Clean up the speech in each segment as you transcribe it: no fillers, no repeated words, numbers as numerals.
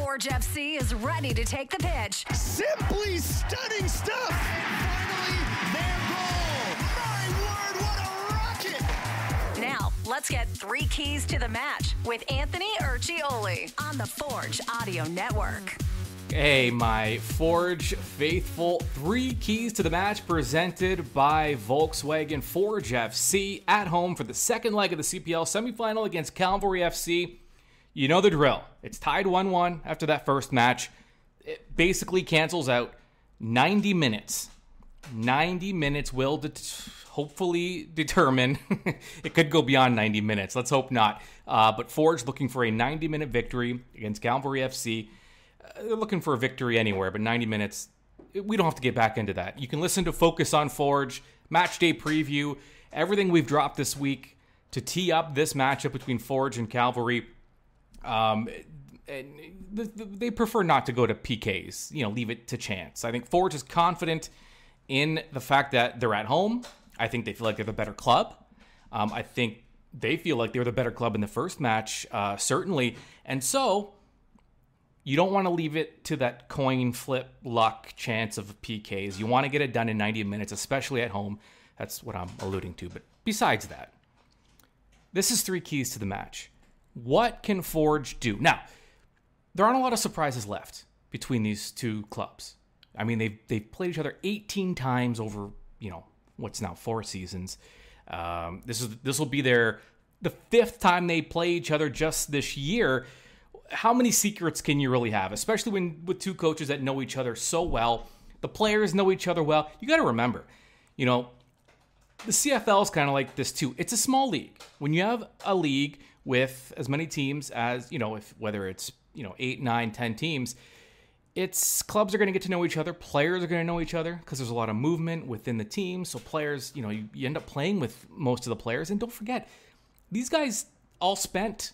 Forge FC is ready to take the pitch. Simply stunning stuff. And finally, their goal. My word, what a rocket. Now, let's get 3 keys to the match with Anthony Urciuoli on the Forge Audio Network. Hey, my Forge faithful, 3 keys to the match presented by Volkswagen. Forge FC at home for the second leg of the CPL Semi-Final against Cavalry FC. You know the drill. It's tied 1-1 after that first match. It basically cancels out 90 minutes. 90 minutes will hopefully determine. It could go beyond 90 minutes. Let's hope not. But Forge looking for a 90-minute victory against Cavalry FC. They're looking for a victory anywhere, but 90 minutes, we don't have to get back into that. You can listen to Focus on Forge, Match Day Preview, everything we've dropped this week to tee up this matchup between Forge and Cavalry. They prefer not to go to PKs, leave it to chance. I think Forge is confident in the fact that they're at home. I think they feel like they're the better club. I think they feel like they were the better club in the first match, certainly. And so you don't want to leave it to that coin flip luck chance of PKs. You want to get it done in 90 minutes, especially at home. That's what I'm alluding to. But besides that, this is 3 keys to the match. What can Forge do? Now, there aren't a lot of surprises left between these two clubs. I mean, they've played each other 18 times over, what's now 4 seasons. This will be the 5th time they play each other just this year. How many secrets can you really have, especially with 2 coaches that know each other so well? The players know each other well. You got to remember, the CFL is kind of like this too. It's a small league. When you have a league with as many teams as, whether it's 8, 9, 10 teams, it's clubs are going to get to know each other. Players are going to know each other because there's a lot of movement within the team. So players, you end up playing with most of the players. And don't forget, these guys all spent,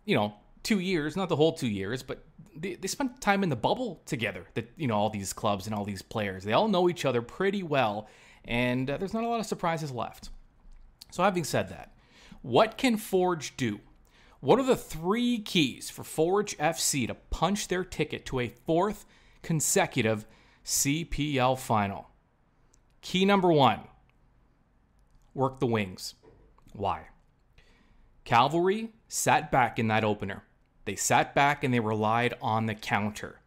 2 years, not the whole 2 years, but they spent time in the bubble together. All these clubs and all these players, they all know each other pretty well, and there's not a lot of surprises left. So having said that, what can Forge do? What are the 3 keys for Forge FC to punch their ticket to a 4th consecutive CPL final? Key number 1, work the wings. Why? Cavalry sat back in that opener. They sat back and they relied on the counter.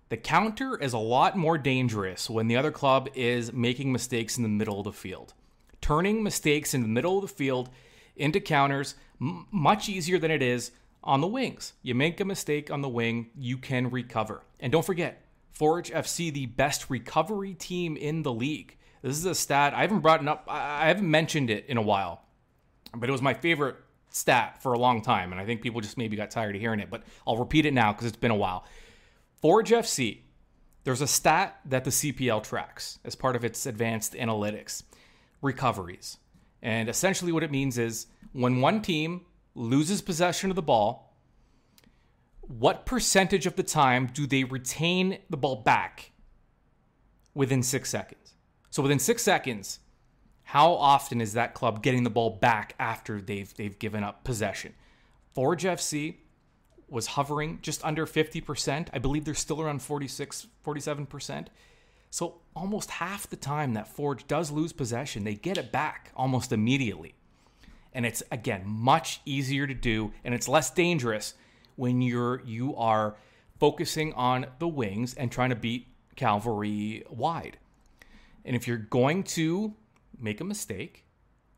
The counter is a lot more dangerous when the other club is making mistakes in the middle of the field. Turning mistakes in the middle of the field into counters, much easier than it is on the wings. You make a mistake on the wing, you can recover. And don't forget, Forge FC, the best recovery team in the league. This is a stat I haven't mentioned it in a while, but it was my favorite stat for a long time, and I think people just maybe got tired of hearing it, but I'll repeat it now because it's been a while. Forge FC, there's a stat that the CPL tracks as part of its advanced analytics, recoveries. And essentially what it means is when one team loses possession of the ball, what percentage of the time do they retain the ball back within 6 seconds? So within 6 seconds, how often is that club getting the ball back after they've given up possession? Forge FC was hovering just under 50%. I believe they're still around 46, 47%. So almost half the time that Forge does lose possession, they get it back almost immediately. And it's, again, much easier to do, and it's less dangerous when you are focusing on the wings and trying to beat Cavalry wide. And if you're going to make a mistake,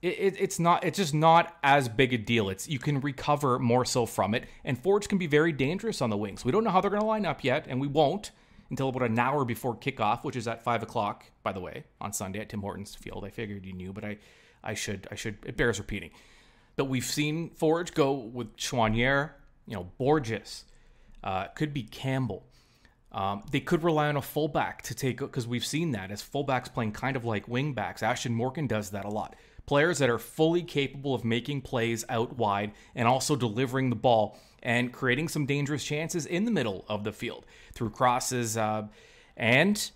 it's just not as big a deal. You can recover more so from it, and Forge can be very dangerous on the wings. We don't know how they're going to line up yet, and we won't until about an hour before kickoff, which is at 5 o'clock, by the way, on Sunday at Tim Hortons Field. I figured you knew, but I should. It bears repeating. But we've seen Forge go with Chouanier, Borges, could be Campbell. They could rely on a fullback to take, because we've seen that as fullbacks playing kind of like wingbacks. Ashton Morgan does that a lot. Players that are fully capable of making plays out wide and also delivering the ball and creating some dangerous chances in the middle of the field through crosses. And,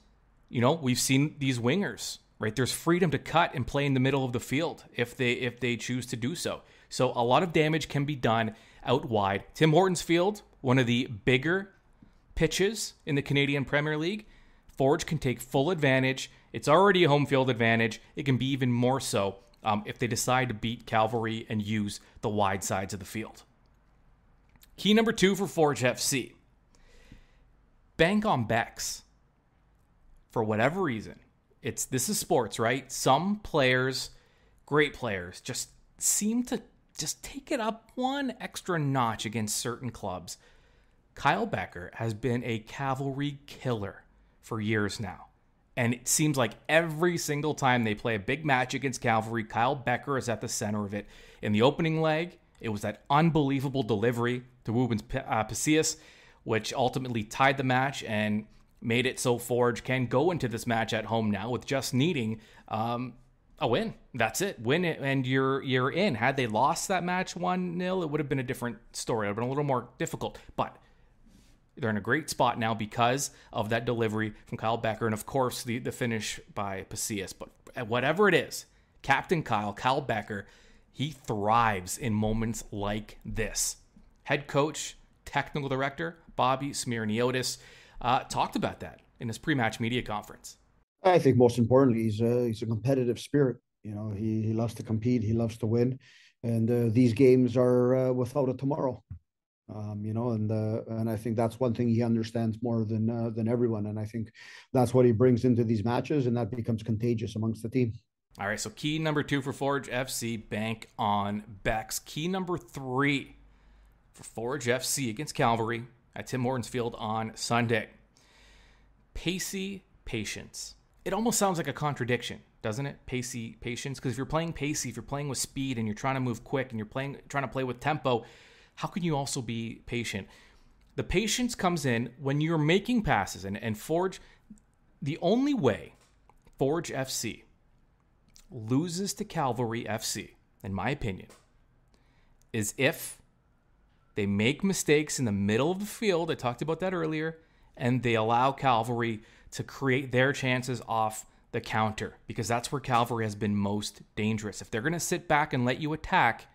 we've seen these wingers, right? There's freedom to cut and play in the middle of the field if they choose to do so. So a lot of damage can be done out wide. Tim Hortons Field, one of the bigger pitches in the Canadian Premier League, Forge can take full advantage. It's already a home field advantage. It can be even more so if they decide to beat Cavalry and use the wide sides of the field. Key number 2 for Forge FC. Bank on Becks. For whatever reason, this is sports, right? Some players, great players, just seem to just take it up one extra notch against certain clubs. Kyle Becker has been a Cavalry killer for years now. And it seems like every single time they play a big match against Cavalry, Kyle Becker is at the center of it. In the opening leg, it was that unbelievable delivery to Rubens Pacius, which ultimately tied the match and made it so Forge can go into this match at home now with just needing a win. That's it. Win it and you're in. Had they lost that match 1-0, it would have been a different story. It would have been a little more difficult. But they're in a great spot now because of that delivery from Kyle Becker and, of course, the finish by Pacius. But whatever it is, Captain Kyle Becker, he thrives in moments like this. Head coach, technical director, Bobby Smyrniotis, talked about that in his pre-match media conference. I think most importantly, he's a competitive spirit. You know, he loves to compete. He loves to win. And these games are without a tomorrow. And I think that's one thing he understands more than everyone. And I think that's what he brings into these matches, and that becomes contagious amongst the team. All right, so key number 2 for Forge FC, bank on Becks. Key number 3 for Forge FC against Cavalry at Tim Hortons Field on Sunday. Pacey patience. It almost sounds like a contradiction, doesn't it? Pacey patience, because if you're playing pacey, if you're playing with speed and you're trying to move quick and you're trying to play with tempo, how can you also be patient? The patience comes in when you're making passes. And Forge, the only way Forge FC loses to Cavalry FC, in my opinion, is if they make mistakes in the middle of the field. I talked about that earlier. And they allow Cavalry to create their chances off the counter, because that's where Cavalry has been most dangerous. If they're going to sit back and let you attack,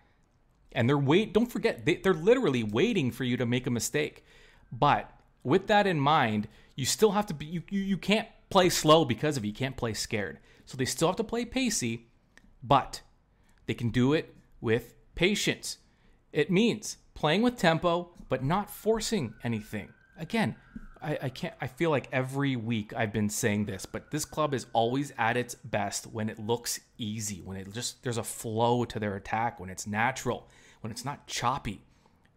and don't forget, they're literally waiting for you to make a mistake. But with that in mind, you still have to be, you can't play slow because of it. You can't play scared. So they still have to play pacey, but they can do it with patience. It means playing with tempo, but not forcing anything. Again, I feel like every week I've been saying this, but this club is always at its best when it looks easy, when there's a flow to their attack, when it's natural, when it's not choppy.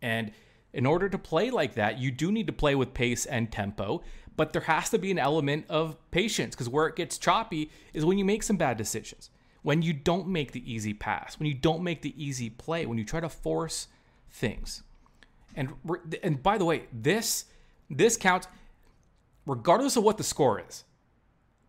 And in order to play like that, you do need to play with pace and tempo, but there has to be an element of patience, because where it gets choppy is when you make some bad decisions, when you don't make the easy pass, when you don't make the easy play, when you try to force things. And by the way, this counts regardless of what the score is,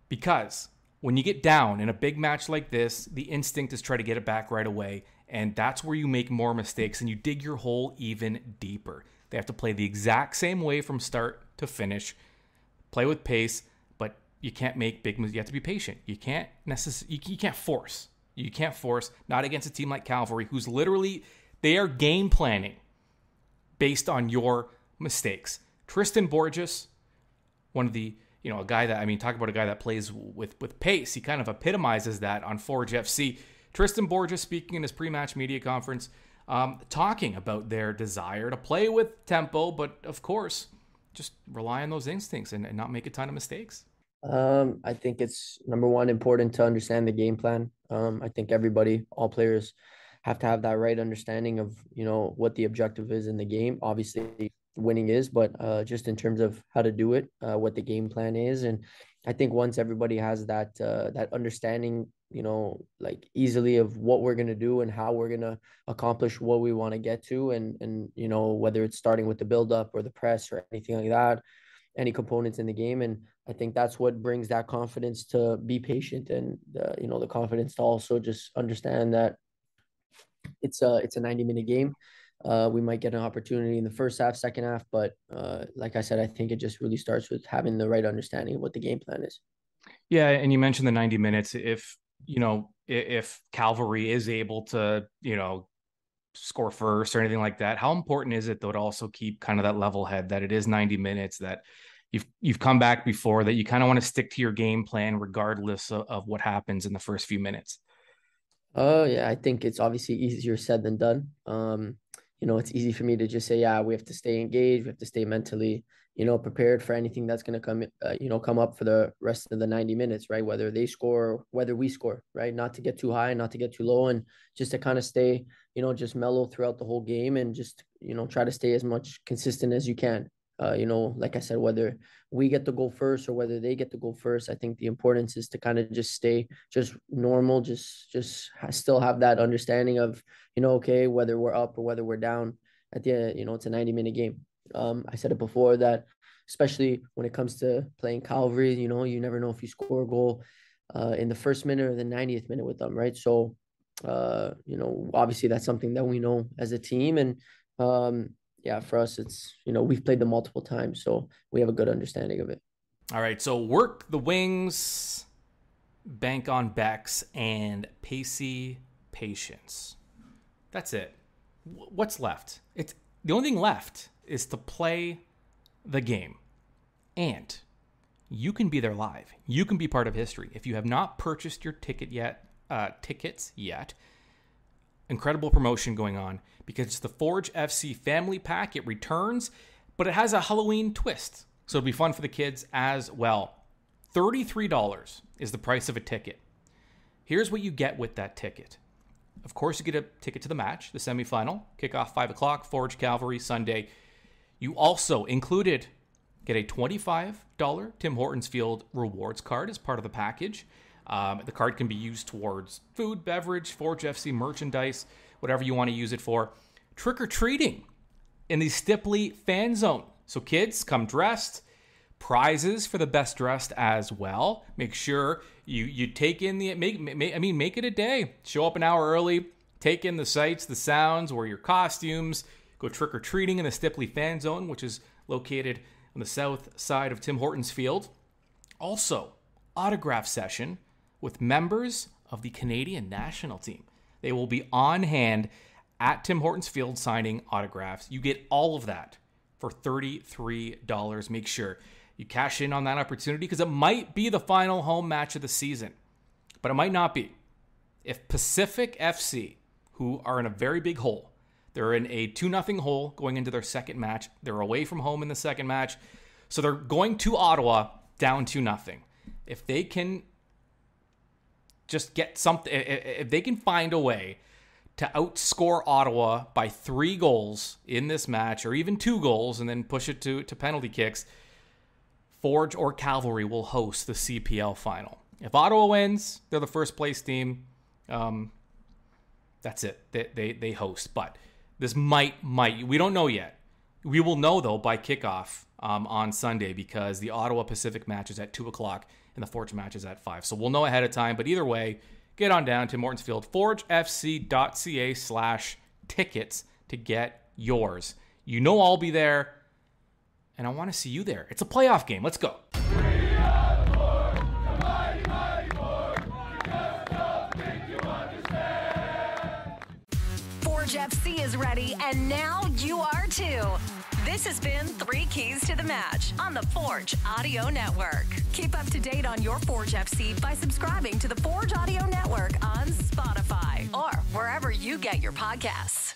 because when you get down in a big match like this, the instinct is try to get it back right away, and that's where you make more mistakes and you dig your hole even deeper. They have to play the exact same way from start to finish, play with pace, but you can't make big moves. You have to be patient. You can't force. You can't force, not against a team like Cavalry, who's literally, they are game planning based on your mistakes. Tristan Borges, one of the, a guy that, talk about a guy that plays with pace. He kind of epitomizes that on Forge FC. Tristan Borges speaking in his pre-match media conference, talking about their desire to play with tempo, but of course, just rely on those instincts and not make a ton of mistakes. I think it's, number one, important to understand the game plan. I think all players have to have that right understanding of, what the objective is in the game. Obviously, winning is, but just in terms of how to do it, what the game plan is. And I think once everybody has that understanding, easily of what we're going to do and how we're going to accomplish what we want to get to, and whether it's starting with the build-up or the press or anything like that, any components in the game. And I think that's what brings that confidence to be patient, and the confidence to also just understand that it's a 90-minute game. We might get an opportunity in the first half, second half, but like I said, I think it just really starts with having the right understanding of what the game plan is. Yeah, and you mentioned the 90 minutes. If Cavalry is able to, score first or anything like that. How important is it though to also keep kind of that level head that it is 90 minutes, that you've come back before, that you kind of want to stick to your game plan regardless of what happens in the first few minutes? Yeah, I think it's obviously easier said than done. It's easy for me to just say, yeah, we have to stay engaged, we have to stay mentally, prepared for anything that's going to come up for the rest of the 90 minutes, right? Whether they score, whether we score, right? Not to get too high, not to get too low, and just to kind of stay, just mellow throughout the whole game, and just, try to stay as much consistent as you can. Like I said, whether we get to go first or whether they get to go first, I think the importance is to kind of just stay just normal, just still have that understanding of, okay, whether we're up or whether we're down at the end, it's a 90-minute game. I said it before that, especially when it comes to playing Cavalry, you never know if you score a goal in the first minute or the 90th minute with them, right? So, obviously that's something that we know as a team, and yeah, for us, it's, we've played them multiple times, so we have a good understanding of it. All right, so work the wings, bank on Becks, and pacey patience. That's it. What's left? It's the only thing left is to play the game. And you can be there live. You can be part of history. If you have not purchased your tickets yet, incredible promotion going on, because it's the Forge FC Family Pack. It returns, but it has a Halloween twist. So it'll be fun for the kids as well. $33 is the price of a ticket. Here's what you get with that ticket. Of course, you get a ticket to the match, the semifinal, kickoff 5 o'clock, Forge Cavalry Sunday. You also get a $25 Tim Hortons Field rewards card as part of the package. The card can be used towards food, beverage, Forge FC merchandise, whatever you want to use it for. Trick-or-treating in the Stipley fan zone. So kids, come dressed. Prizes for the best dressed as well. Make sure you take in make it a day. Show up an hour early. Take in the sights, the sounds, wear your costumes. Go trick-or-treating in the Stipley fan zone, which is located on the south side of Tim Hortons Field. Also, autograph session with members of the Canadian national team. They will be on hand at Tim Hortons Field signing autographs. You get all of that for $33. Make sure you cash in on that opportunity, because it might be the final home match of the season, but it might not be. If Pacific FC, who are in a very big hole, they're in a 2-0 hole going into their second match. They're away from home in the second match. So they're going to Ottawa down 2-0. If they can just get something, if they can find a way to outscore Ottawa by 3 goals in this match, or even 2 goals, and then push it to penalty kicks, Forge or Cavalry will host the CPL final. If Ottawa wins, they're the first place team. That's it. They host. But this might, we don't know yet. We will know, though, by kickoff on Sunday, because the Ottawa Pacific match is at 2 o'clock and the Forge match is at 5. So we'll know ahead of time. But either way, get on down to Morton's Field, forgefc.ca/tickets to get yours. I'll be there, and I want to see you there. It's a playoff game. Let's go. Forge FC is ready, and now you are too. This has been 3 Keys to the Match on the Forge Audio Network. Keep up to date on your Forge FC by subscribing to the Forge Audio Network on Spotify or wherever you get your podcasts.